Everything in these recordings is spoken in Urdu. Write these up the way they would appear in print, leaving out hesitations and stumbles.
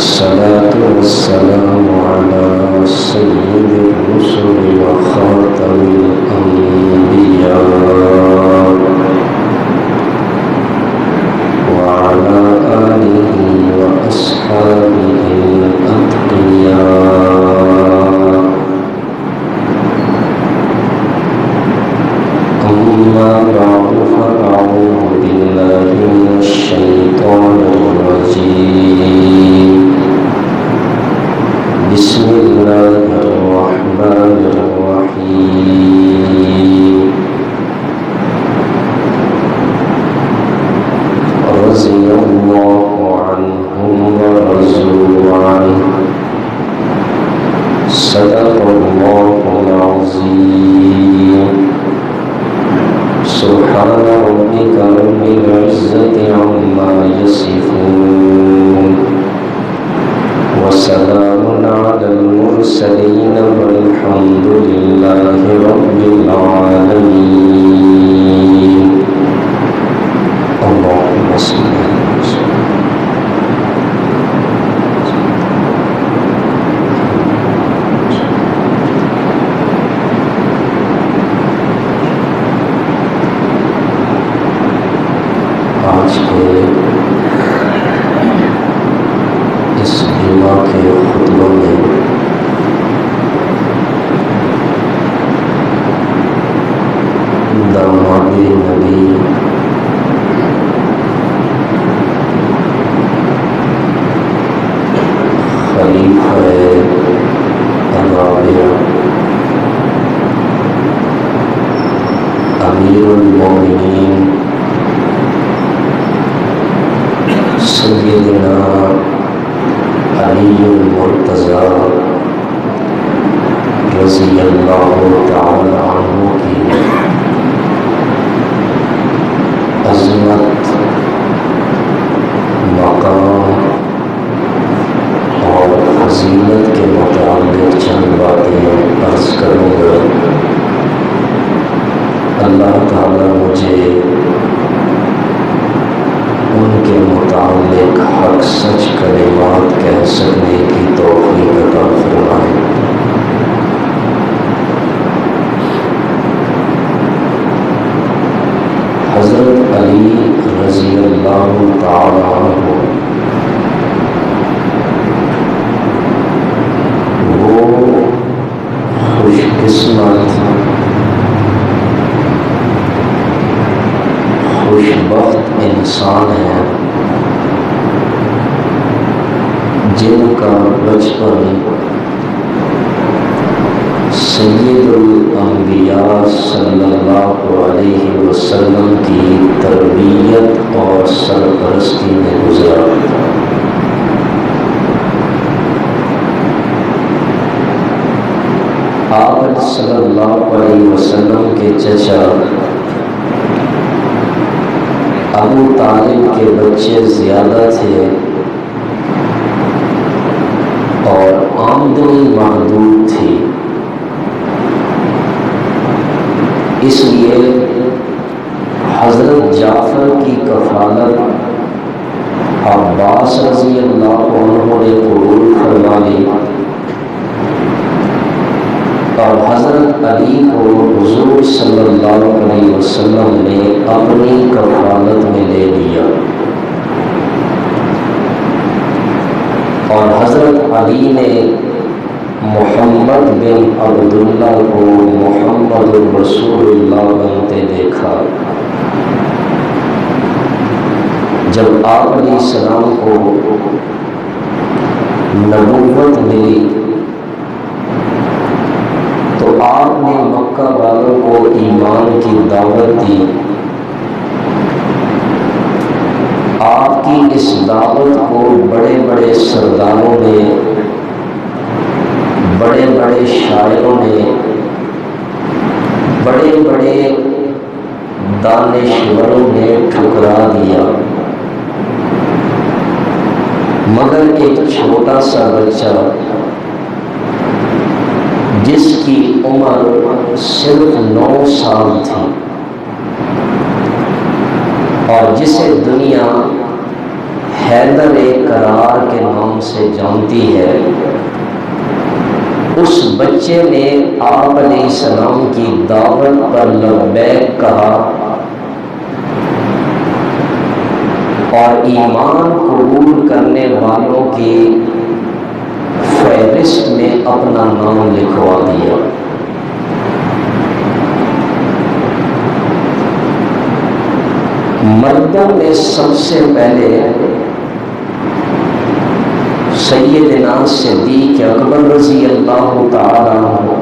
الصلاة والسلام على سيد الرسل وخاتم الأنبياء وعلى آله وأصحابه الأتقياء. أما بعد فأعوذ بالله من الشيطان الرجيم. بسم الله الرحمن الرحيم. رضي الله عنهم ورضوا عنه. صدق الله العظيم. سبحان ربك رب العزة عما يصفون وسلام على المرسلين والحمد لله رب العالمين. اللهم صل على آج کے اس جمعہ کے خطبوں میں داماد نبی خلیفہ الرابع امیر المومنین سیدنا علی المرتضی رضی اللہ تعالی عنہ کی عظمت، مقام اور فضیلت کے متعلق چند باتیں عرض کروں گا. اللہ تعالی مجھے ان کے متعلق حق سچ کلمات کہہ سکنے کی توفیق عطا فرمائے. حضرت علی رضی اللہ تعالی عنہ وہ خوش قسمت، خوش بخت انسان ہیں جن کا بچپن سید الانبیاء صلی اللہ علیہ وسلم کی تربیت اور سرپرستی میں گزرا. آپ صلی اللہ علیہ وسلم کے چچا ابو طالب کے بچے زیادہ تھے اور آمدنی محدود تھی، اس لیے حضرت جعفر کی کفالت عباس رضی اللہ عنہ نے قبول فرما لی اور حضرت علی کو حضور صلی اللہ علیہ وسلم نے اپنی کفالت میں لے لیا اور حضرت علی نے محمد بن عبداللہ کو محمد رسول اللہ بنتے دیکھا. جب آپ علیہ السلام کو نبوت ملی تو آپ نے مکہ والوں کو ایمان کی دعوت دی. آپ کی اس دعوت کو بڑے بڑے سرداروں نے، بڑے بڑے شاعروں نے، بڑے بڑے دانشوروں نے ٹھکرا دیا، مگر ایک چھوٹا سا بچہ جس کی عمر صرف 9 سال تھی اور جسے دنیا حیدر کرار کے نام سے جانتی ہے، اس بچے نے آپ علیہ السلام کی دعوت پر لبیک کہا اور ایمان قبول کرنے والوں کی فہرست میں اپنا نام لکھوا دیا۔ مردوں میں سب سے پہلے سیدنا صدیق اکبر رضی اللہ تعالی عنہ،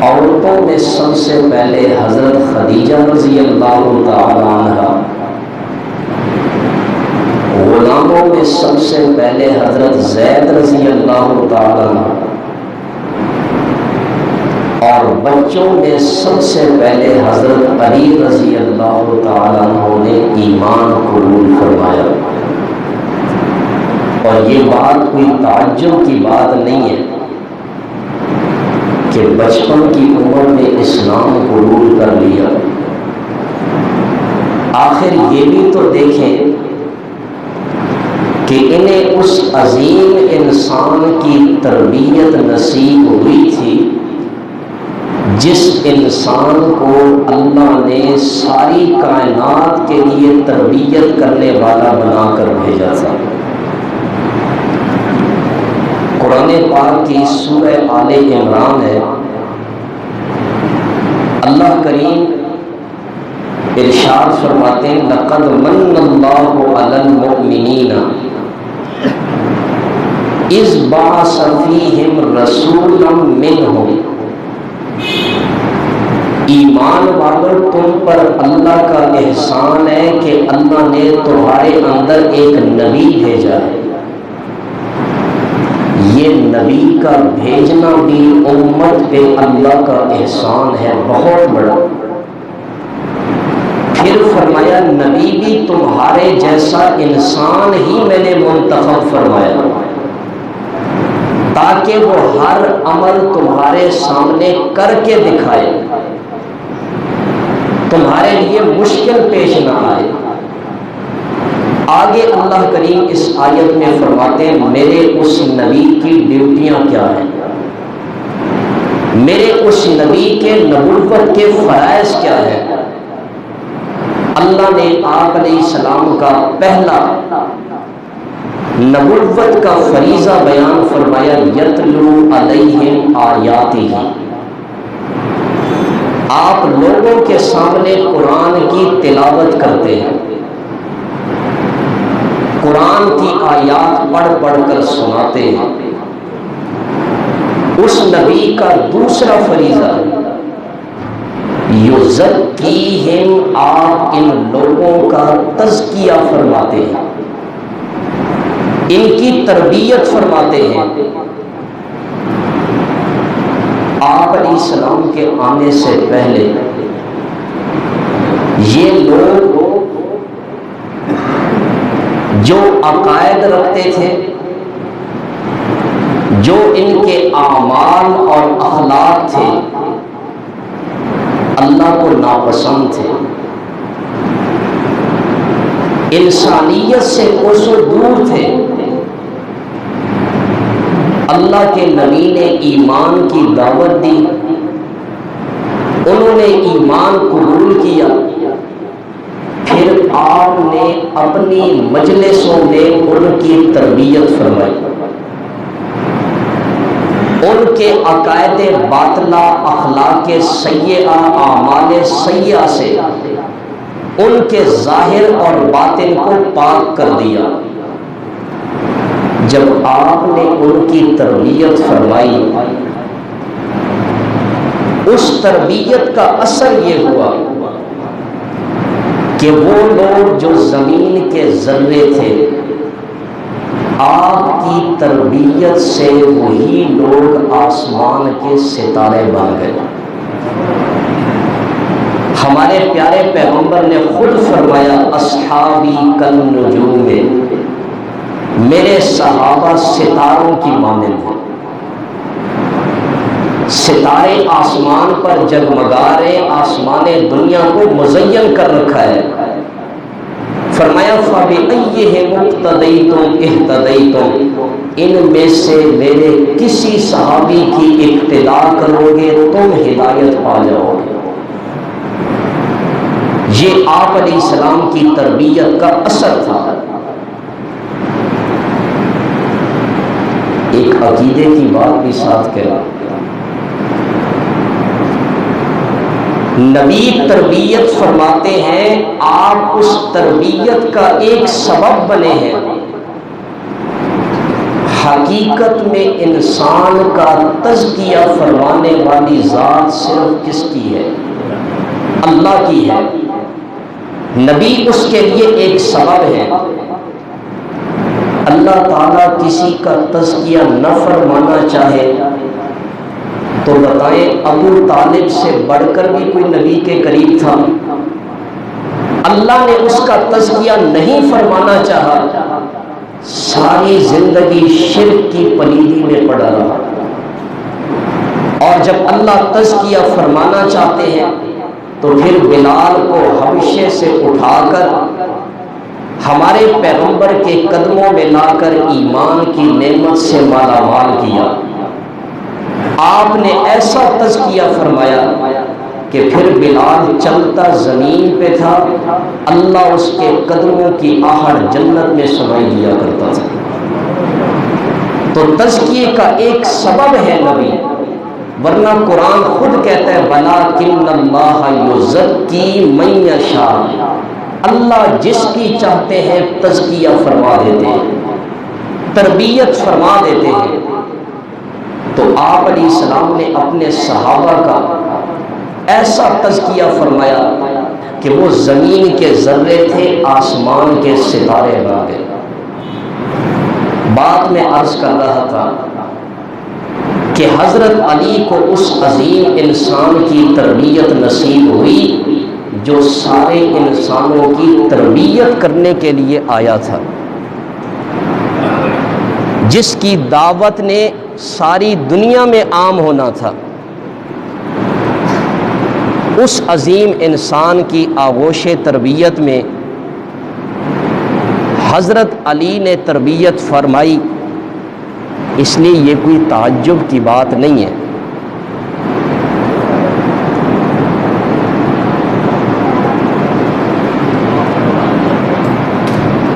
عورتوں میں سب سے پہلے حضرت خدیجہ رضی اللہ تعالی عنہ، غلاموں میں سب سے پہلے حضرت زید رضی اللہ تعالی عنہ، اور بچوں میں سب سے پہلے حضرت علی رضی اللہ تعالی عنہ نے ایمان قبول فرمایا۔ اور یہ بات کوئی تعجب کی بات نہیں ہے کہ بچپن کی عمر میں اسلام قبول کر لیا۔ آخر یہ بھی تو دیکھیں کہ انہیں اس عظیم انسان کی تربیت نصیب ہوئی تھی جس انسان کو اللہ نے ساری کائنات کے لیے تربیت کرنے والا بنا کر بھیجا تھا۔ قرآن پاک کی سورہ آل عمران ہے، اللہ کریم ارشاد فرماتے ہیں لقد من اللہ علی المؤمنین اذ بعث فیہم رسولا منہم، ایمان والو تم پر اللہ کا احسان ہے کہ اللہ نے تمہارے اندر ایک نبی بھیجا ہے۔ یہ نبی کا بھیجنا بھی امت پہ اللہ کا احسان ہے بہت بڑا۔ پھر فرمایا نبی بھی تمہارے جیسا انسان ہی میں نے منتخب فرمایا تاکہ وہ ہر عمل تمہارے سامنے کر کے دکھائے، تمہارے لیے مشکل پیش نہ آئے۔ آگے اللہ کریم اس آیت میں فرماتے ہیں میرے اس نبی کی ڈیوٹیاں کیا ہیں، میرے اس نبی کے نبوت کے فرائض کیا ہیں۔ اللہ نے آپ علیہ السلام کا پہلا نبوت کا فریضہ بیان فرمایا یتلو علیہم آیاتہ، آپ لوگوں کے سامنے قرآن کی تلاوت کرتے ہیں، قرآن کی آیات پڑھ پڑھ کر سناتے ہیں۔ اس نبی کا دوسرا فریضہ یزکیہم، آپ ان لوگوں کا تزکیہ فرماتے ہیں، ان کی تربیت فرماتے ہیں۔ آپ علیہ السلام کے آنے سے پہلے یہ لوگ جو عقائد رکھتے تھے، جو ان کے اعمال اور اخلاق تھے، اللہ کو ناپسند تھے، انسانیت سے کوسوں دور تھے۔ اللہ کے نبی نے ایمان کی دعوت دی، انہوں نے ایمان قبول کیا، پھر آپ نے اپنی مجلسوں میں ان کی تربیت فرمائی، ان کے عقائد باطلہ، اخلاق سیئہ، اعمال سیئہ سے ان کے ظاہر اور باطن کو پاک کر دیا۔ جب آپ نے ان کی تربیت فرمائی، اس تربیت کا اثر یہ ہوا کہ وہ لوگ جو زمین کے ذرے تھے، آپ کی تربیت سے وہی لوگ آسمان کے ستارے بن گئے۔ ہمارے پیارے پیغمبر نے خود فرمایا اصحابی کالنجوم، میرے صحابہ ستاروں کی مانند ہیں۔ ستارے آسمان پر جگمگا رہے، آسمان دنیا کو مزین کر رکھا ہے، فرمایا فَبِأَيِّهِمْ اقْتَدَيْتُمْ اهْتَدَيْتُمْ، ان میں سے میرے کسی صحابی کی اقتدا کرو گے تم ہدایت پا جاؤ گے۔ یہ آپ علیہ السلام کی تربیت کا اثر تھا۔ ایک عقیدے کی بات بھی ساتھ کہا، نبی تربیت فرماتے ہیں، آپ اس تربیت کا ایک سبب بنے ہیں۔ حقیقت میں انسان کا تزکیہ فرمانے والی ذات صرف کس کی ہے؟ اللہ کی ہے۔ نبی اس کے لیے ایک سبب ہے۔ اللہ تعالیٰ کسی کا تزکیہ نہ فرمانا چاہے تو بتائیں، ابو طالب سے بڑھ کر بھی کوئی نبی کے قریب تھا؟ اللہ نے اس کا تزکیہ نہیں فرمانا چاہا، ساری زندگی شرک کی پلیدی میں پڑا رہا۔ اور جب اللہ تزکیہ فرمانا چاہتے ہیں تو پھر بلال کو حبشے سے اٹھا کر ہمارے پیغمبر کے قدموں میں لا کر ایمان کی نعمت سے مالا مال کیا۔ آپ نے ایسا تزکیہ فرمایا کہ پھر بلال چلتا زمین پہ تھا، اللہ اس کے قدموں کی آہٹ جنت میں سمائی دیا کرتا تھا۔ تو تزکیے کا ایک سبب ہے نبی، ورنہ قرآن خود کہتا ہے وَلَٰكِنَّ اللَّهَ يُزَكِّي مَن يَشَاءُ، اللہ جس کی چاہتے ہیں تزکیہ فرما دیتے ہیں، تربیت فرما دیتے ہیں۔ تو آپ علیہ السلام نے اپنے صحابہ کا ایسا تزکیہ فرمایا کہ وہ زمین کے ذرے تھے، آسمان کے ستارے بن گئے۔ بات میں عرض کر رہا تھا کہ حضرت علی کو اس عظیم انسان کی تربیت نصیب ہوئی جو سارے انسانوں کی تربیت کرنے کے لیے آیا تھا، جس کی دعوت نے ساری دنیا میں عام ہونا تھا۔ اس عظیم انسان کی آغوش تربیت میں حضرت علی نے تربیت فرمائی، اس لیے یہ کوئی تعجب کی بات نہیں ہے۔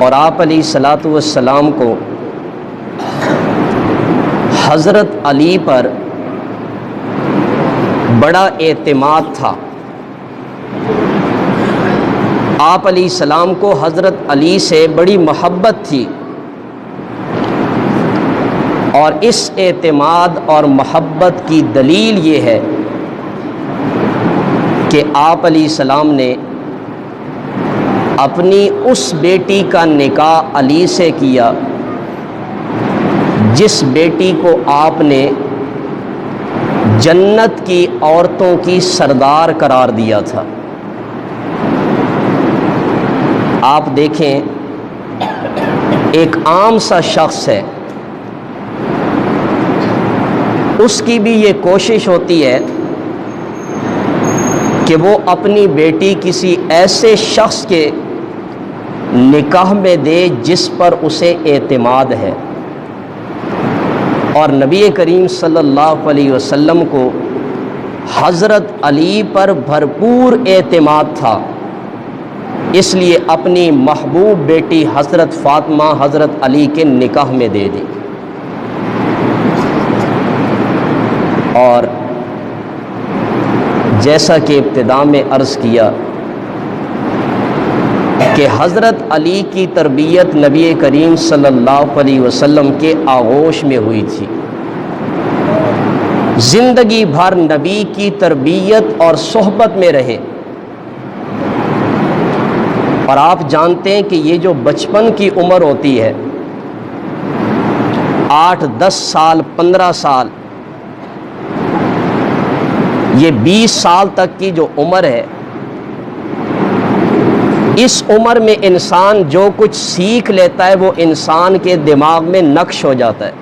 اور آپ علیہ الصلاۃ والسلام کو حضرت علی پر بڑا اعتماد تھا۔ آپ علیہ السلام کو حضرت علی سے بڑی محبت تھی، اور اس اعتماد اور محبت کی دلیل یہ ہے کہ آپ علیہ السلام نے اپنی اس بیٹی کا نکاح علی سے کیا جس بیٹی کو آپ نے جنت کی عورتوں کی سردار قرار دیا تھا۔ آپ دیکھیں، ایک عام سا شخص ہے، اس کی بھی یہ کوشش ہوتی ہے کہ وہ اپنی بیٹی کسی ایسے شخص کے نکاح میں دے جس پر اسے اعتماد ہے، اور نبی کریم صلی اللہ علیہ وسلم کو حضرت علی پر بھرپور اعتماد تھا، اس لیے اپنی محبوب بیٹی حضرت فاطمہ حضرت علی کے نکاح میں دے دی۔ اور جیسا کہ ابتدا میں عرض کیا کہ حضرت علی کی تربیت نبی کریم صلی اللہ علیہ وسلم کے آغوش میں ہوئی تھی۔ زندگی بھر نبی کی تربیت اور صحبت میں رہے، اور آپ جانتے ہیں کہ یہ جو بچپن کی عمر ہوتی ہے، 8 10 سال 15 سال، یہ 20 سال تک کی جو عمر ہے، اس عمر میں انسان جو کچھ سیکھ لیتا ہے وہ انسان کے دماغ میں نقش ہو جاتا ہے۔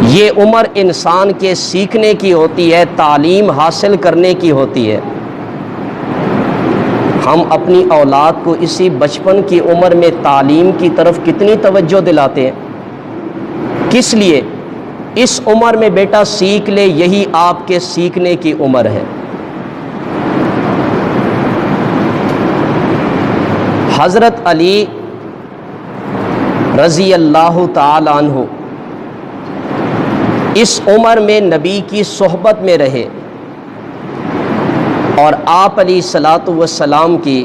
یہ عمر انسان کے سیکھنے کی ہوتی ہے، تعلیم حاصل کرنے کی ہوتی ہے۔ ہم اپنی اولاد کو اسی بچپن کی عمر میں تعلیم کی طرف کتنی توجہ دلاتے ہیں؟ کس لیے؟ اس عمر میں بیٹا سیکھ لے، یہی آپ کے سیکھنے کی عمر ہے۔ حضرت علی رضی اللہ تعالی عنہ اس عمر میں نبی کی صحبت میں رہے، اور آپ علیہ الصلاۃ والسلام کی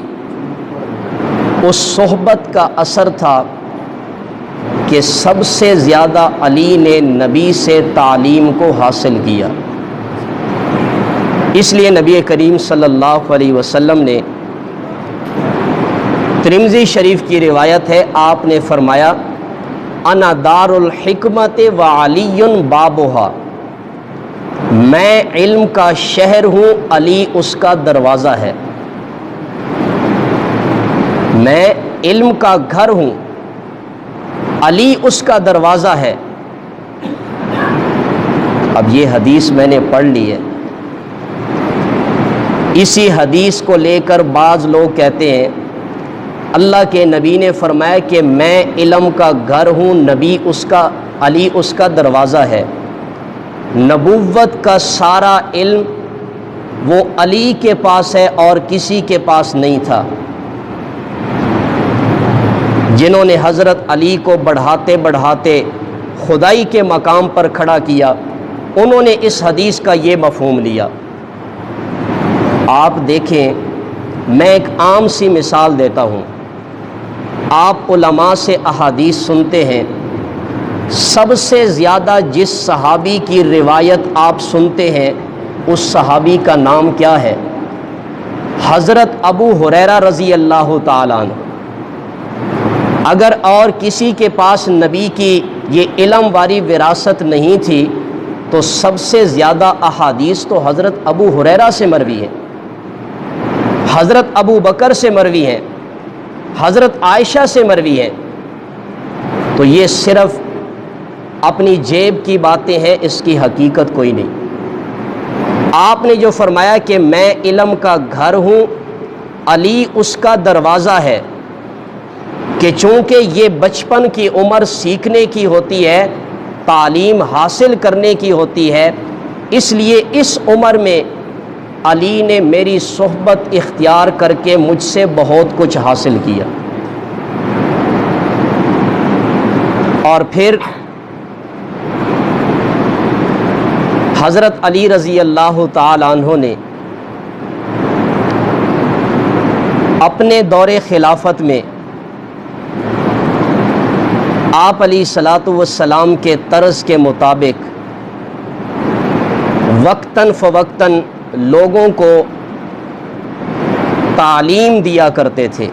اس صحبت کا اثر تھا کہ سب سے زیادہ علی نے نبی سے تعلیم کو حاصل کیا۔ اس لیے نبی کریم صلی اللہ علیہ وسلم نے، ترمذی شریف کی روایت ہے، آپ نے فرمایا انا دار الحکمت وعلی بابھا، میں علم کا شہر ہوں، علی اس کا دروازہ ہے۔ میں علم کا گھر ہوں، علی اس کا دروازہ ہے۔ اب یہ حدیث میں نے پڑھ لی ہے، اسی حدیث کو لے کر بعض لوگ کہتے ہیں اللہ کے نبی نے فرمایا کہ میں علم کا گھر ہوں، نبی اس کا، علی اس کا دروازہ ہے۔ نبوت کا سارا علم وہ علی کے پاس ہے اور کسی کے پاس نہیں تھا۔ جنہوں نے حضرت علی کو بڑھاتے بڑھاتے خدائی کے مقام پر کھڑا کیا، انہوں نے اس حدیث کا یہ مفہوم لیا۔ آپ دیکھیں، میں ایک عام سی مثال دیتا ہوں۔ آپ علماء سے احادیث سنتے ہیں، سب سے زیادہ جس صحابی کی روایت آپ سنتے ہیں اس صحابی کا نام کیا ہے؟ حضرت ابو ہریرہ رضی اللہ تعالیٰ عنہ۔ اگر اور کسی کے پاس نبی کی یہ علم والی وراثت نہیں تھی تو سب سے زیادہ احادیث تو حضرت ابو ہریرہ سے مروی ہیں، حضرت ابو بکر سے مروی ہیں، حضرت عائشہ سے مروی ہیں۔ تو یہ صرف اپنی جیب کی باتیں ہیں، اس کی حقیقت کوئی نہیں۔ آپ نے جو فرمایا کہ میں علم کا گھر ہوں، علی اس کا دروازہ ہے، کہ چونکہ یہ بچپن کی عمر سیکھنے کی ہوتی ہے، تعلیم حاصل کرنے کی ہوتی ہے، اس لیے اس عمر میں علی نے میری صحبت اختیار کر کے مجھ سے بہت کچھ حاصل کیا۔ اور پھر حضرت علی رضی اللہ تعالی عنہ نے اپنے دور خلافت میں آپ علیہ الصلاۃ والسلام کے طرز کے مطابق وقتاً فوقتاً لوگوں کو تعلیم دیا کرتے تھے،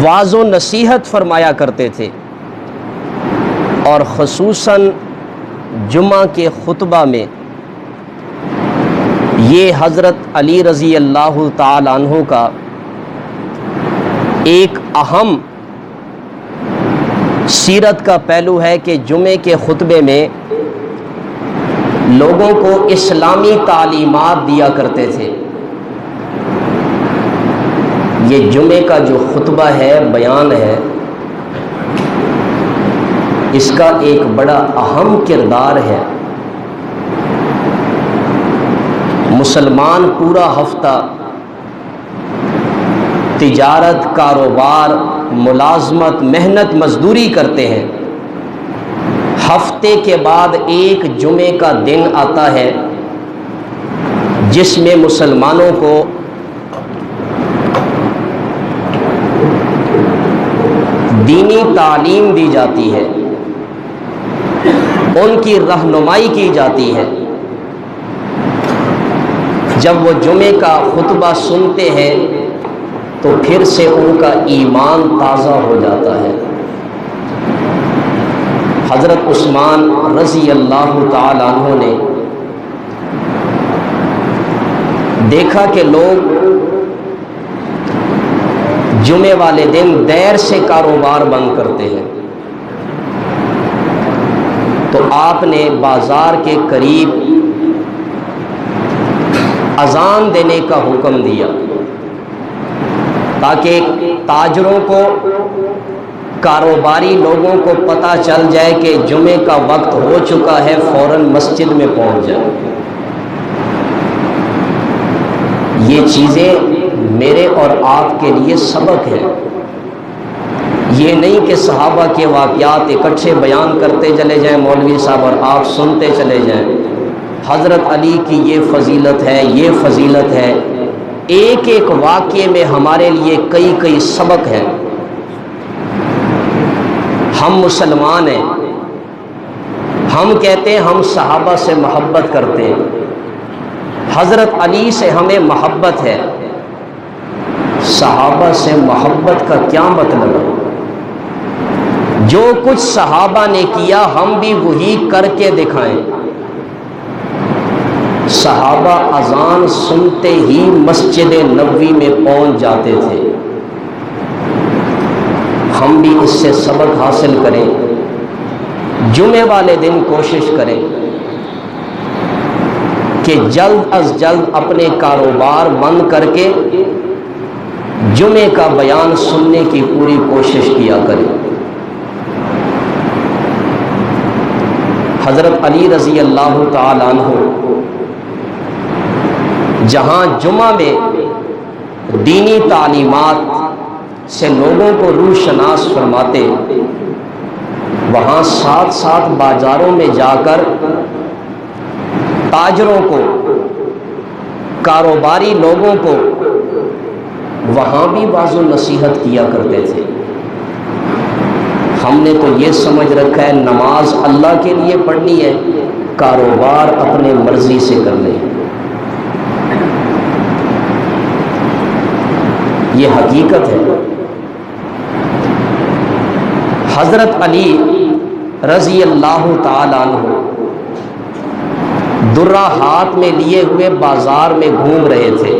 واعظ و نصیحت فرمایا کرتے تھے، اور خصوصاً جمعہ کے خطبہ میں یہ حضرت علی رضی اللہ تعالی عنہ کا ایک اہم سیرت کا پہلو ہے کہ جمعے کے خطبے میں لوگوں کو اسلامی تعلیمات دیا کرتے تھے۔ یہ جمعے کا جو خطبہ ہے، بیان ہے، اس کا ایک بڑا اہم کردار ہے۔ مسلمان پورا ہفتہ تجارت، کاروبار، ملازمت، محنت، مزدوری کرتے ہیں۔ ہفتے کے بعد ایک جمعے کا دن آتا ہے جس میں مسلمانوں کو دینی تعلیم دی جاتی ہے، ان کی رہنمائی کی جاتی ہے۔ جب وہ جمعے کا خطبہ سنتے ہیں تو پھر سے ان کا ایمان تازہ ہو جاتا ہے۔ حضرت عثمان رضی اللہ تعالی عنہ نے دیکھا کہ لوگ جمعے والے دن دیر سے کاروبار بند کرتے ہیں، تو آپ نے بازار کے قریب اذان دینے کا حکم دیا تاکہ تاجروں کو، کاروباری لوگوں کو پتہ چل جائے کہ جمعے کا وقت ہو چکا ہے، فوراً مسجد میں پہنچ جائے۔ یہ چیزیں میرے اور آپ کے لیے سبق ہے۔ یہ نہیں کہ صحابہ کے واقعات اکٹھے بیان کرتے چلے جائیں مولوی صاحب اور آپ سنتے چلے جائیں، حضرت علی کی یہ فضیلت ہے، یہ فضیلت ہے۔ ایک ایک واقعے میں ہمارے لیے کئی کئی سبق ہیں۔ ہم مسلمان ہیں، ہم کہتے ہیں ہم صحابہ سے محبت کرتے ہیں، حضرت علی سے ہمیں محبت ہے۔ صحابہ سے محبت کا کیا مطلب ہے؟ جو کچھ صحابہ نے کیا ہم بھی وہی کر کے دکھائیں۔ صحابہ اذان سنتے ہی مسجد نبوی میں پہنچ جاتے تھے، ہم بھی اس سے سبق حاصل کریں۔ جمعے والے دن کوشش کریں کہ جلد از جلد اپنے کاروبار بند کر کے جمعے کا بیان سننے کی پوری کوشش کیا کریں۔ حضرت علی رضی اللہ تعالیٰ عنہ جہاں جمعہ میں دینی تعلیمات سے لوگوں کو روشناس فرماتے، وہاں ساتھ ساتھ بازاروں میں جا کر تاجروں کو، کاروباری لوگوں کو وہاں بھی واعظ و نصیحت کیا کرتے تھے۔ ہم نے تو یہ سمجھ رکھا ہے نماز اللہ کے لیے پڑھنی ہے، کاروبار اپنے مرضی سے کرنے ہیں۔ یہ حقیقت ہے۔ حضرت علی رضی اللہ تعالیٰ عنہ درہ ہاتھ میں لیے ہوئے بازار میں گھوم رہے تھے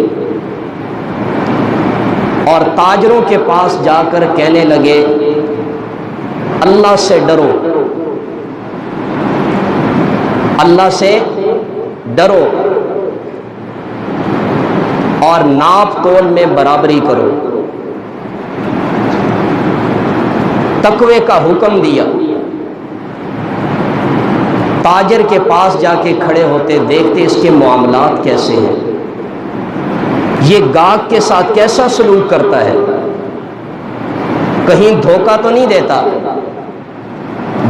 اور تاجروں کے پاس جا کر کہنے لگے اللہ سے ڈرو، اللہ سے ڈرو اور ناپ تول میں برابری کرو۔ تقوی کا حکم دیا۔ تاجر کے پاس جا کے کھڑے ہوتے، دیکھتے اس کے معاملات کیسے ہیں، یہ گاہک کے ساتھ کیسا سلوک کرتا ہے، کہیں دھوکہ تو نہیں دیتا،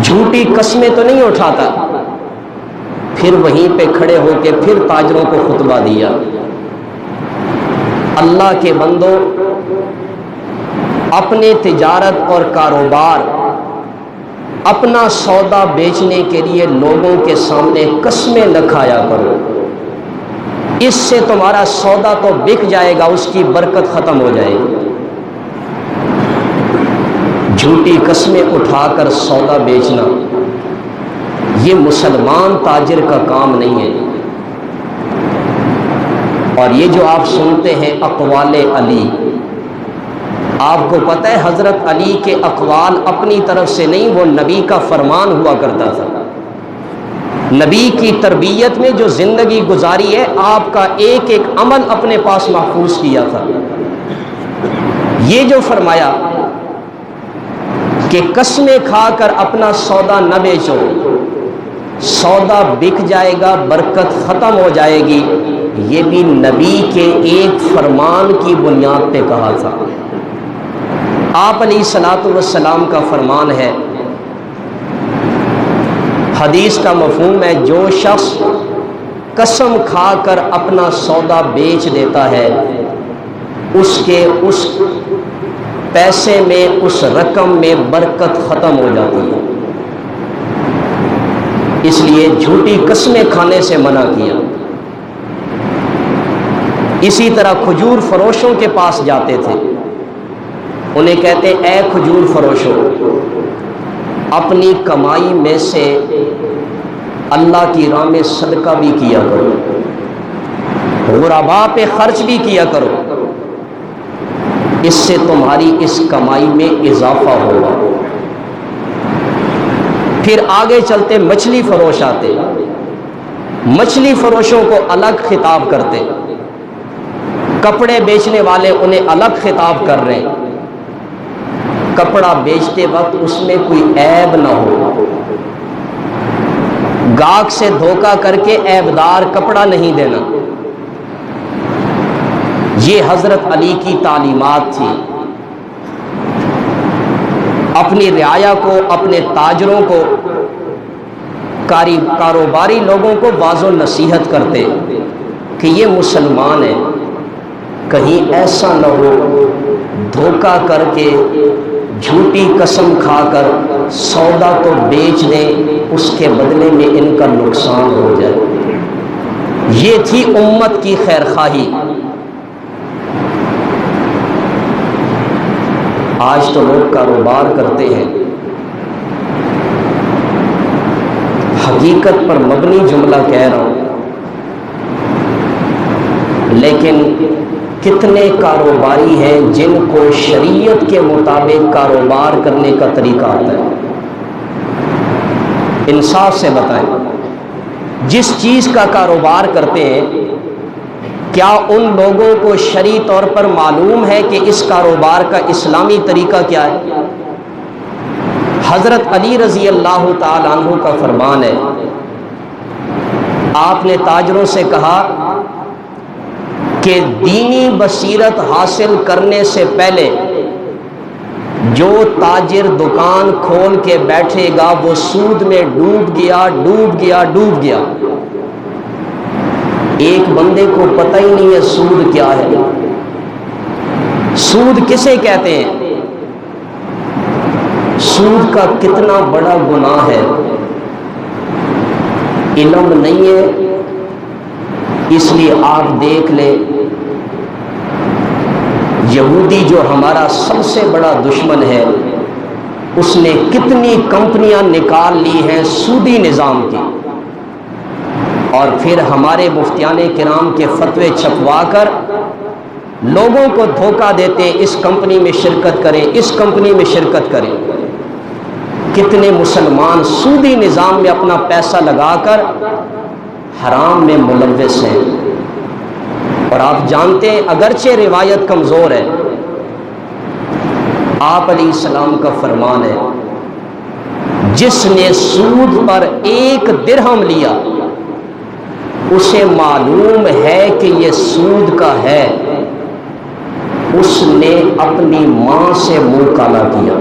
جھوٹی قسمیں تو نہیں اٹھاتا۔ پھر وہیں پہ کھڑے ہو کے پھر تاجروں کو خطبہ دیا، اللہ کے بندو، اپنے تجارت اور کاروبار، اپنا سودا بیچنے کے لیے لوگوں کے سامنے قسمیں نہ کھایا کرو، اس سے تمہارا سودا تو بک جائے گا، اس کی برکت ختم ہو جائے گی۔ جھوٹی قسمیں اٹھا کر سودا بیچنا یہ مسلمان تاجر کا کام نہیں ہے۔ اور یہ جو آپ سنتے ہیں اقوال علی، آپ کو پتہ ہے حضرت علی کے اقوال اپنی طرف سے نہیں، وہ نبی کا فرمان ہوا کرتا تھا۔ نبی کی تربیت میں جو زندگی گزاری ہے، آپ کا ایک ایک عمل اپنے پاس محفوظ کیا تھا۔ یہ جو فرمایا کہ قسمیں کھا کر اپنا سودا نہ بیچو، سودا بک جائے گا، برکت ختم ہو جائے گی، یہ بھی نبی کے ایک فرمان کی بنیاد پہ کہا تھا۔ آپ علیہ الصلوۃ والسلام کا فرمان ہے، حدیث کا مفہوم ہے، جو شخص قسم کھا کر اپنا سودا بیچ دیتا ہے، اس کے اس پیسے میں، اس رقم میں برکت ختم ہو جاتی ہے۔ اس لیے جھوٹی قسمیں کھانے سے منع کیا۔ اسی طرح کھجور فروشوں کے پاس جاتے تھے، انہیں کہتے اے کھجور فروشو، اپنی کمائی میں سے اللہ کی راہ میں صدقہ بھی کیا کرو، غرباء پہ خرچ بھی کیا کرو، اس سے تمہاری اس کمائی میں اضافہ ہوگا۔ پھر آگے چلتے مچھلی فروش آتے، مچھلی فروشوں کو الگ خطاب کرتے، کپڑے بیچنے والے انہیں الگ خطاب کر رہے ہیں، کپڑا بیچتے وقت اس میں کوئی عیب نہ ہو، گاہک سے دھوکہ کر کے عیبدار کپڑا نہیں دینا۔ یہ حضرت علی کی تعلیمات تھی۔ اپنی رعایا کو، اپنے تاجروں کو، کاروباری لوگوں کو واضح نصیحت کرتے کہ یہ مسلمان ہیں، کہیں ایسا نہ ہو دھوکہ کر کے جھوٹی قسم کھا کر سودا تو بیچ دیں، اس کے بدلے میں ان کا نقصان ہو جائے۔ یہ تھی امت کی خیر خواہی۔ آج تو لوگ کاروبار کرتے ہیں، حقیقت پر مبنی جملہ کہہ رہا ہوں، لیکن کتنے کاروباری ہیں جن کو شریعت کے مطابق کاروبار کرنے کا طریقہ آتا ہے؟ انصاف سے بتائیں، جس چیز کا کاروبار کرتے ہیں کیا ان لوگوں کو شرعی طور پر معلوم ہے کہ اس کاروبار کا اسلامی طریقہ کیا ہے؟ حضرت علی رضی اللہ تعالی عنہ کا فرمان ہے، آپ نے تاجروں سے کہا کہ دینی بصیرت حاصل کرنے سے پہلے جو تاجر دکان کھول کے بیٹھے گا وہ سود میں ڈوب گیا ڈوب گیا ڈوب گیا۔ ایک بندے کو پتہ ہی نہیں ہے سود کیا ہے، سود کسے کہتے ہیں، سود کا کتنا بڑا گناہ ہے، علم نہیں ہے۔ اس لیے آپ دیکھ لیں، یہودی جو ہمارا سب سے بڑا دشمن ہے، اس نے کتنی کمپنیاں نکال لی ہیں سودی نظام کی، اور پھر ہمارے مفتیان کرام کے فتوے چھپوا کر لوگوں کو دھوکہ دیتے ہیں، اس کمپنی میں شرکت کریں، اس کمپنی میں شرکت کریں۔ کتنے مسلمان سودی نظام میں اپنا پیسہ لگا کر حرام میں ملوث ہیں۔ اور آپ جانتے ہیں اگرچہ روایت کمزور ہے، آپ علیہ السلام کا فرمان ہے، جس نے سود پر 1 درہم لیا اسے معلوم ہے کہ یہ سود کا ہے، اس نے اپنی ماں سے منہ کالا کیا۔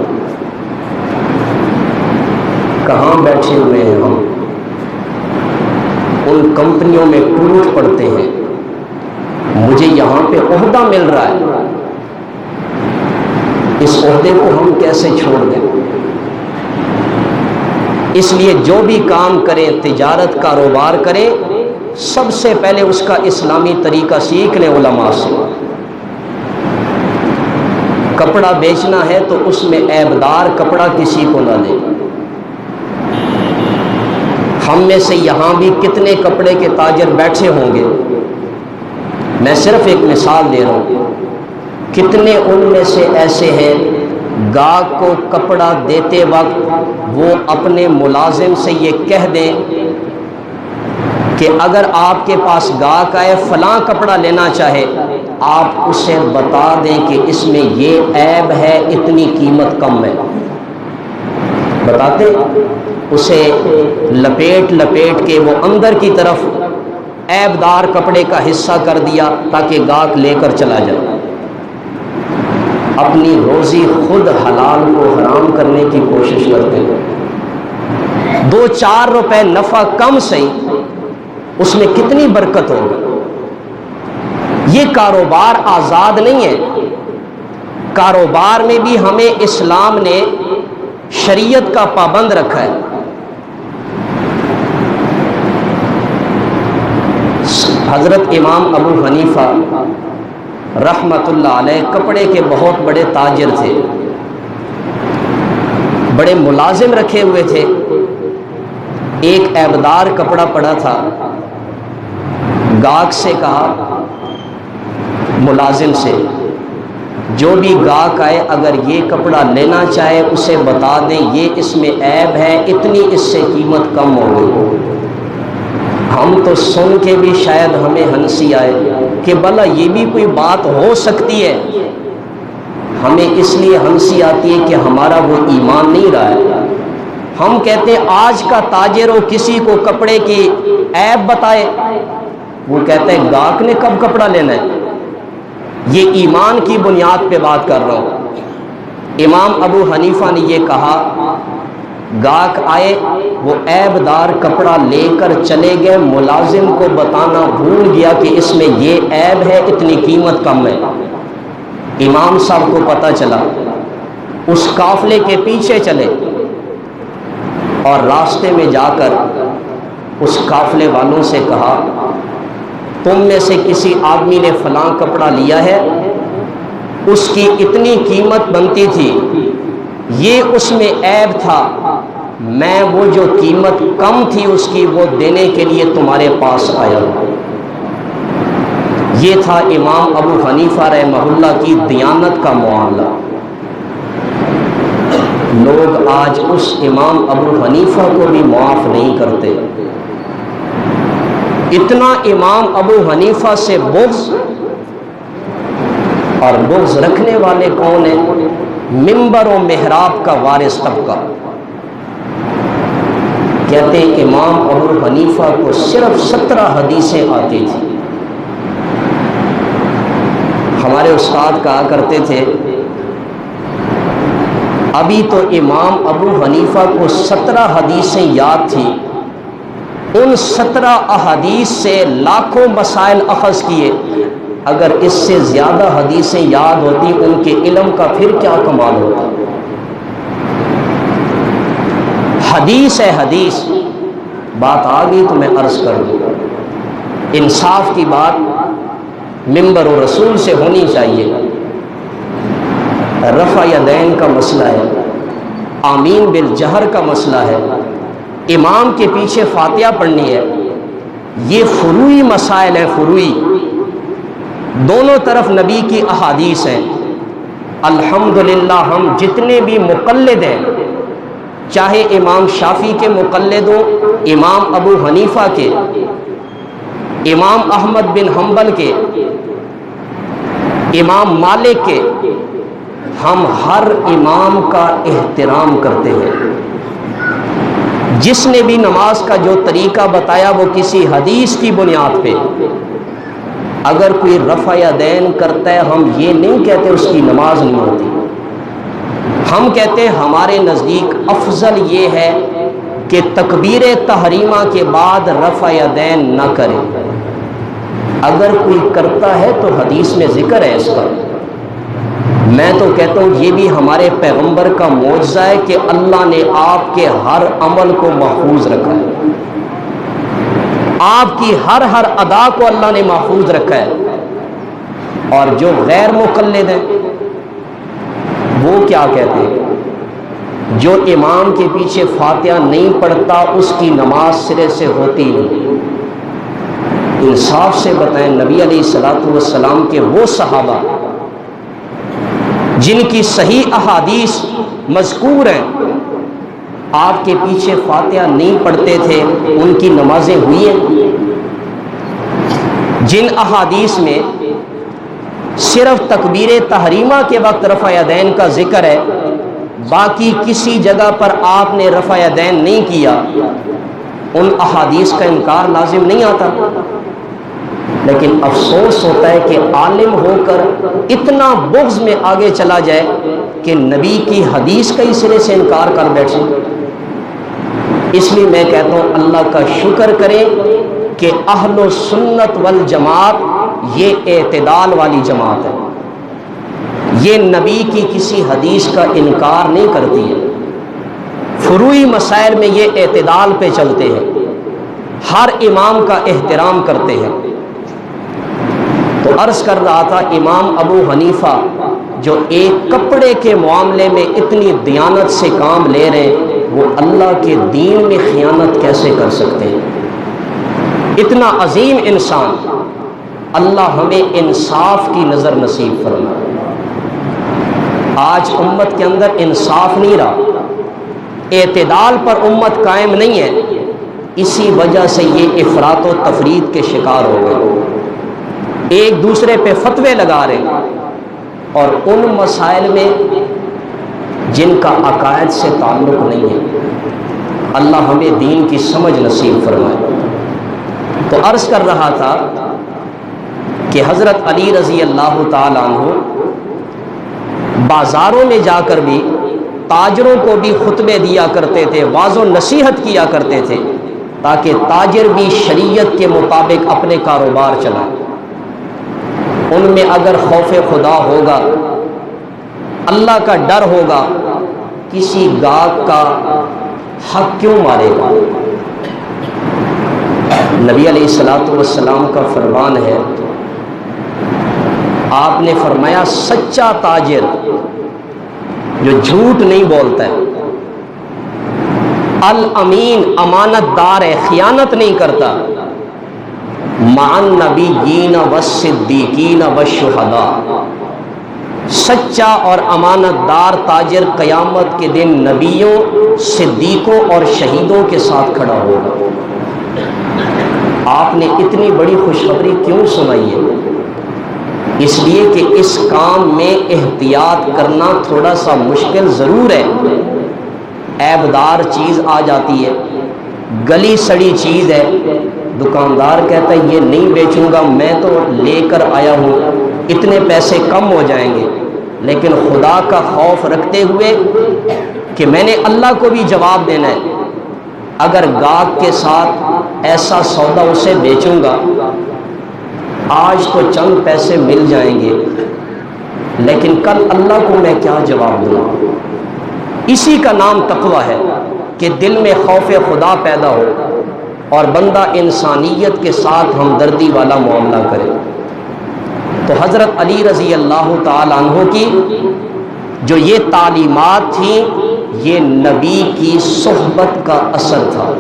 کہاں بیٹھے ہوئے ہیں ہم؟ ان کمپنیوں میں ٹوٹ پڑتے ہیں، مجھے یہاں پہ عہدہ مل رہا ہے، اس عہدے کو ہم کیسے چھوڑ دیں؟ اس لیے جو بھی کام کریں، تجارت کاروبار کریں، سب سے پہلے اس کا اسلامی طریقہ سیکھ لیں علماء سے۔ کپڑا بیچنا ہے تو اس میں عیبدار کپڑا کسی کو نہ دیں۔ ہم میں سے یہاں بھی کتنے کپڑے کے تاجر بیٹھے ہوں گے، میں صرف ایک مثال دے رہا ہوں، کتنے ان میں سے ایسے ہیں گاہک کو کپڑا دیتے وقت وہ اپنے ملازم سے یہ کہہ دیں کہ اگر آپ کے پاس گاہک آئے فلاں کپڑا لینا چاہے، آپ اسے بتا دیں کہ اس میں یہ عیب ہے، اتنی قیمت کم ہے، بتاتے اسے لپیٹ کے وہ اندر کی طرف عیبدار کپڑے کا حصہ کر دیا تاکہ گاہک لے کر چلا جائے۔ اپنی روزی خود حلال کو حرام کرنے کی کوشش کرتے ہیں۔ 2-4 روپے نفع کم صحیح، اس میں کتنی برکت ہوگی۔ یہ کاروبار آزاد نہیں ہے، کاروبار میں بھی ہمیں اسلام نے شریعت کا پابند رکھا ہے۔ حضرت امام ابو حنیفہ رحمت اللہ علیہ کپڑے کے بہت بڑے تاجر تھے، بڑے ملازم رکھے ہوئے تھے۔ ایک عیبدار کپڑا پڑا تھا، گاہک سے کہا ملازم سے، جو بھی گاہک آئے اگر یہ کپڑا لینا چاہے اسے بتا دیں یہ اس میں عیب ہے، اتنی اس سے قیمت کم ہو گئی۔ ہم تو سن کے بھی شاید ہمیں ہنسی آئے، کہ بھلا یہ بھی کوئی بات ہو سکتی ہے؟ ہمیں اس لیے ہنسی آتی ہے کہ ہمارا وہ ایمان نہیں رہا ہے۔ ہم کہتے ہیں آج کا تاجر ہو کسی کو کپڑے کی عیب بتائے، وہ کہتا ہے گاہک نے کب کپڑا لینا ہے؟ یہ ایمان کی بنیاد پہ بات کر رہا ہوں۔ امام ابو حنیفہ نے یہ کہا، گاہک آئے، وہ عیب دار کپڑا لے کر چلے گئے، ملازم کو بتانا بھول گیا کہ اس میں یہ عیب ہے، اتنی قیمت کم ہے۔ امام صاحب کو پتہ چلا، اس قافلے کے پیچھے چلے اور راستے میں جا کر اس قافلے والوں سے کہا، تم میں سے کسی آدمی نے فلاں کپڑا لیا ہے، اس کی اتنی قیمت بنتی تھی، یہ اس میں عیب تھا، میں وہ جو قیمت کم تھی اس کی وہ دینے کے لیے تمہارے پاس آیا ہوں۔ یہ تھا امام ابو حنیفہ رحمہ اللہ کی دیانت کا معاملہ۔ لوگ آج اس امام ابو حنیفہ کو بھی معاف نہیں کرتے۔ اتنا امام ابو حنیفہ سے بغض، اور بغض رکھنے والے کون ہیں؟ منبر و محراب کا وارث طبقہ۔ کہتے ہیں امام ابو حنیفہ کو صرف 17 حدیثیں آتی تھیں۔ ہمارے استاد کہا کرتے تھے، ابھی تو امام ابو حنیفہ کو 17 حدیثیں یاد تھیں، ان 17 احادیث سے لاکھوں مسائل اخذ کیے، اگر اس سے زیادہ حدیثیں یاد ہوتی ان کے علم کا پھر کیا کمال ہوتا۔ حدیث ہے حدیث، بات آ گئی تو میں عرض کر دوں، انصاف کی بات منبر و رسول سے ہونی چاہیے۔ رفع یدین کا مسئلہ ہے، آمین بالجہر کا مسئلہ ہے، امام کے پیچھے فاتحہ پڑھنی ہے، یہ فروعی مسائل ہیں، فروعی، دونوں طرف نبی کی احادیث ہیں۔ الحمدللہ ہم جتنے بھی مقلد ہیں، چاہے امام شافعی کے مقلد ہوں، امام ابو حنیفہ کے، امام احمد بن حنبل کے، امام مالک کے، ہم ہر امام کا احترام کرتے ہیں۔ جس نے بھی نماز کا جو طریقہ بتایا وہ کسی حدیث کی بنیاد پہ، اگر کوئی رفع یدین کرتا ہے ہم یہ نہیں کہتے اس کی نماز نہیں ہوتی، ہم کہتے ہیں ہمارے نزدیک افضل یہ ہے کہ تکبیر تحریمہ کے بعد رفع یدین نہ کرے، اگر کوئی کرتا ہے تو حدیث میں ذکر ہے اس کا۔ میں تو کہتا ہوں یہ بھی ہمارے پیغمبر کا معجزہ ہے کہ اللہ نے آپ کے ہر عمل کو محفوظ رکھا ہے، آپ کی ہر ادا کو اللہ نے محفوظ رکھا ہے۔ اور جو غیر مقلد ہیں وہ کیا کہتے ہیں؟ جو امام کے پیچھے فاتحہ نہیں پڑھتا اس کی نماز سرے سے ہوتی نہیں۔ انصاف سے بتائیں، نبی علیہ الصلوۃ والسلام کے وہ صحابہ جن کی صحیح احادیث مذکور ہیں، آپ کے پیچھے فاتحہ نہیں پڑھتے تھے، ان کی نمازیں ہوئی ہیں؟ جن احادیث میں صرف تکبیر تحریمہ کے وقت رفع یدین کا ذکر ہے، باقی کسی جگہ پر آپ نے رفع یدین نہیں کیا، ان احادیث کا انکار لازم نہیں آتا۔ لیکن افسوس ہوتا ہے کہ عالم ہو کر اتنا بغض میں آگے چلا جائے کہ نبی کی حدیث کا ہی سرے سے انکار کر بیٹھے۔ اس لیے میں کہتا ہوں اللہ کا شکر کریں کہ اہل و سنت والجماعت یہ اعتدال والی جماعت ہے، یہ نبی کی کسی حدیث کا انکار نہیں کرتی ہے، فروعی مسائل میں یہ اعتدال پہ چلتے ہیں، ہر امام کا احترام کرتے ہیں۔ تو عرض کر رہا تھا امام ابو حنیفہ جو ایک کپڑے کے معاملے میں اتنی دیانت سے کام لے رہے ہیں، وہ اللہ کے دین میں خیانت کیسے کر سکتے ہیں؟ اتنا عظیم انسان، اللہ ہمیں انصاف کی نظر نصیب فرمائے۔ آج امت کے اندر انصاف نہیں رہا، اعتدال پر امت قائم نہیں ہے، اسی وجہ سے یہ افراط و تفرید کے شکار ہو گئے۔ ایک دوسرے پہ فتوے لگا رہے، اور ان مسائل میں جن کا عقائد سے تعلق نہیں ہے۔ اللہ ہمیں دین کی سمجھ نصیب فرمائے۔ تو عرض کر رہا تھا کہ حضرت علی رضی اللہ تعالیٰ عنہ بازاروں میں جا کر بھی تاجروں کو بھی خطبے دیا کرتے تھے، واعظ و نصیحت کیا کرتے تھے، تاکہ تاجر بھی شریعت کے مطابق اپنے کاروبار چلائیں۔ ان میں اگر خوف خدا ہوگا، اللہ کا ڈر ہوگا، کسی گاہک کا حق کیوں مارے گا؟ نبی علیہ الصلوۃ والسلام کا فرمان ہے، آپ نے فرمایا سچا تاجر جو جھوٹ نہیں بولتا ہے، الامین امانت دار ہے، خیانت نہیں کرتا، مع النبیین والصدیقین والشہداء، سچا اور امانت دار تاجر قیامت کے دن نبیوں، صدیقوں اور شہیدوں کے ساتھ کھڑا ہوگا۔ آپ نے اتنی بڑی خوشخبری کیوں سنائی ہے؟ اس لیے کہ اس کام میں احتیاط کرنا تھوڑا سا مشکل ضرور ہے۔ عیبدار چیز آ جاتی ہے، گلی سڑی چیز ہے، دکاندار کہتا ہے یہ نہیں بیچوں گا، میں تو لے کر آیا ہوں، اتنے پیسے کم ہو جائیں گے، لیکن خدا کا خوف رکھتے ہوئے کہ میں نے اللہ کو بھی جواب دینا ہے، اگر گاہک کے ساتھ ایسا سودا اسے بیچوں گا، آج تو چند پیسے مل جائیں گے، لیکن کل اللہ کو میں کیا جواب دوں؟ اسی کا نام تقویٰ ہے کہ دل میں خوف خدا پیدا ہو اور بندہ انسانیت کے ساتھ ہمدردی والا معاملہ کرے۔ تو حضرت علی رضی اللہ تعالیٰ عنہ کی جو یہ تعلیمات تھیں، یہ نبی کی صحبت کا اثر تھا۔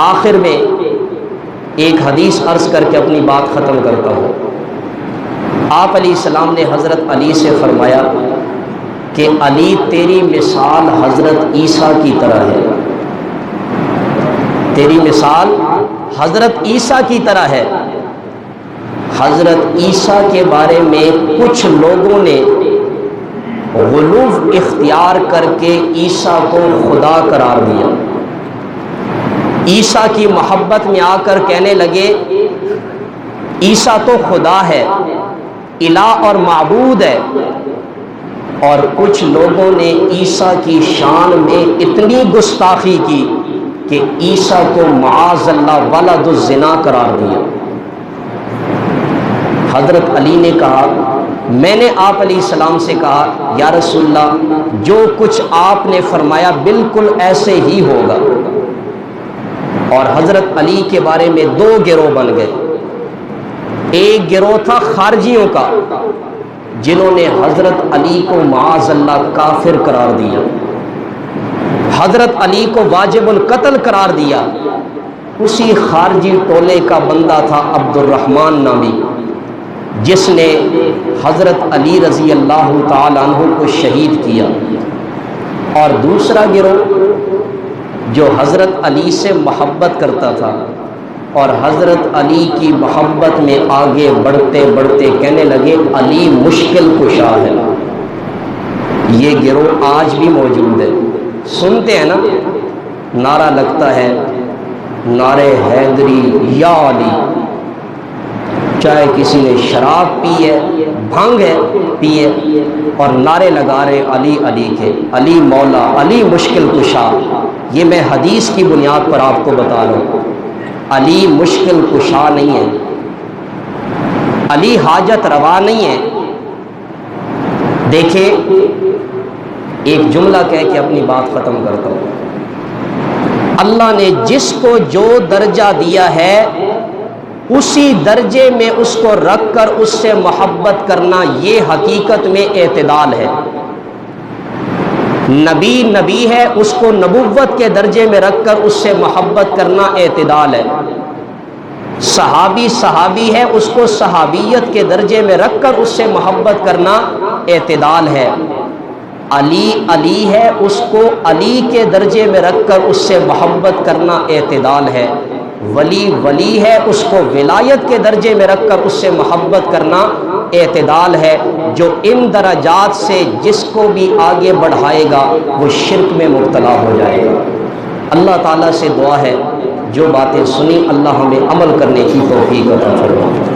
آخر میں ایک حدیث عرض کر کے اپنی بات ختم کرتا ہوں۔ آپ علیہ السلام نے حضرت علی سے فرمایا کہ علی تیری مثال حضرت عیسیٰ کی طرح ہے، تیری مثال حضرت عیسیٰ کی طرح ہے۔ حضرت عیسیٰ کے بارے میں کچھ لوگوں نے غلو اختیار کر کے عیسیٰ کو خدا قرار دیا، عیسیٰ کی محبت میں آ کر کہنے لگے عیسیٰ تو خدا ہے، الہ اور معبود ہے، اور کچھ لوگوں نے عیسیٰ کی شان میں اتنی گستاخی کی کہ عیسیٰ کو معاذ اللہ ولد الزنا قرار دیا۔ حضرت علی نے کہا، میں نے آپ علیہ السلام سے کہا یا رسول اللہ جو کچھ آپ نے فرمایا بالکل ایسے ہی ہوگا۔ اور حضرت علی کے بارے میں دو گروہ بن گئے، ایک گروہ تھا خارجیوں کا جنہوں نے حضرت علی کو معاذ اللہ کافر قرار دیا، حضرت علی کو واجب القتل قرار دیا۔ اسی خارجی ٹولے کا بندہ تھا عبد الرحمن نامی، جس نے حضرت علی رضی اللہ تعالیٰ عنہ کو شہید کیا۔ اور دوسرا گروہ جو حضرت علی سے محبت کرتا تھا اور حضرت علی کی محبت میں آگے بڑھتے بڑھتے کہنے لگے علی مشکل کشا ہے۔ یہ گروہ آج بھی موجود ہے، سنتے ہیں نا، نعرہ لگتا ہے نعرے حیدری یا علی، چاہے کسی نے شراب پی ہے، بھنگ ہے پیے، اور نعرے لگا رہے علی علی کے، علی مولا، علی مشکل کشا۔ یہ میں حدیث کی بنیاد پر آپ کو بتا رہا ہوں، علی مشکل کشا نہیں ہے، علی حاجت روا نہیں ہے۔ دیکھیں ایک جملہ کہہ کے اپنی بات ختم کرتا ہوں۔ اللہ نے جس کو جو درجہ دیا ہے اسی درجے میں اس کو رکھ کر اس سے محبت کرنا، یہ حقیقت میں اعتدال ہے۔ نبی نبی ہے، اس کو نبوت کے درجے میں رکھ کر اس سے محبت کرنا اعتدال ہے۔ صحابی صحابی ہے، اس کو صحابیت کے درجے میں رکھ کر اس سے محبت کرنا اعتدال ہے۔ علی علی ہے، اس کو علی کے درجے میں رکھ کر اس سے محبت کرنا اعتدال ہے۔ ولی ولی ہے، اس کو ولایت کے درجے میں رکھ کر اس سے محبت کرنا اعتدال ہے۔ جو ان درجات سے جس کو بھی آگے بڑھائے گا وہ شرک میں مبتلا ہو جائے گا۔ اللہ تعالیٰ سے دعا ہے جو باتیں سنی اللہ ہمیں عمل کرنے کی توفیق عطا فرمائے۔